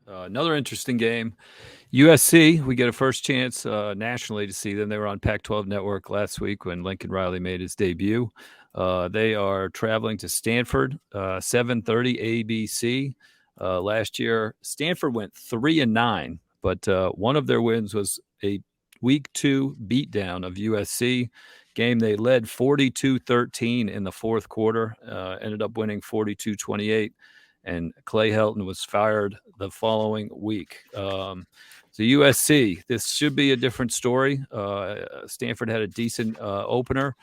Another interesting game. USC, we get a first chance nationally to see them. They were on Pac-12 Network last week when Lincoln Riley made his debut. They are traveling to Stanford, 7:30 ABC. Last year, Stanford went 3-9, but one of their wins was a Week 2 beatdown of USC. Game they led 42-13 in the fourth quarter, ended up winning 42-28, and Clay Helton was fired the following week. So USC, this should be a different story. Stanford had a decent opener.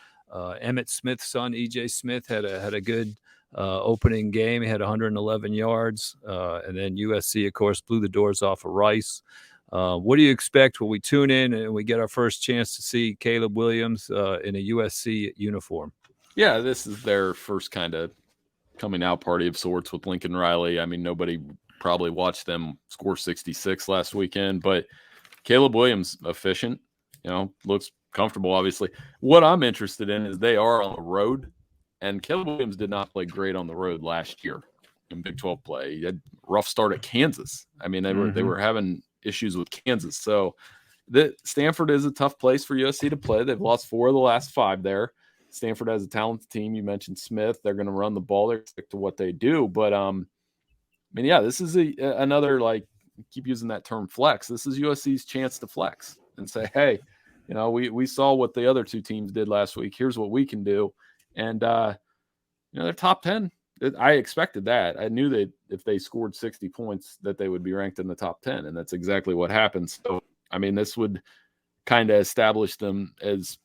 Emmett Smith's son, EJ Smith, had a good opening game. He had 111 yards, and then USC, of course, blew the doors off of Rice. What do you expect when we tune in and we get our first chance to see Caleb Williams in a USC uniform? Yeah, this is their first kind of coming out party of sorts with Lincoln Riley. I mean, nobody probably watched them score 66 last weekend, but Caleb Williams, efficient, looks comfortable, obviously. What I'm interested in is they are on the road, and Caleb Williams did not play great on the road last year in Big 12 play. He had a rough start at Kansas. I mean, they were having issues with Kansas. So Stanford is a tough place for USC to play. They've lost 4 of the last 5 there. Stanford has a talented team. You mentioned Smith. They're going to run the ball. They're stick to what they do. But, this is another, keep using that term flex. This is USC's chance to flex and say, hey, we saw what the other 2 teams did last week. Here's what we can do. And, they're top 10. I expected that. I knew that if they scored 60 points that they would be ranked in the top 10, and that's exactly what happened. So, this would kind of establish them as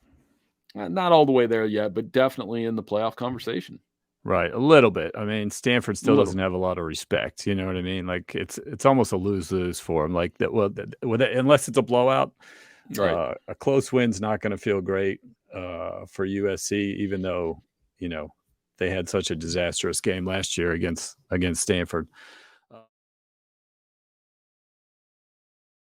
not all the way there yet, but definitely in the playoff conversation. Right, a little bit. Stanford still doesn't have a lot of respect. You know what I mean? Like it's almost a lose-lose for them. Like that. Well, unless it's a blowout, right. A close win's not going to feel great for USC, even though they had such a disastrous game last year against Stanford.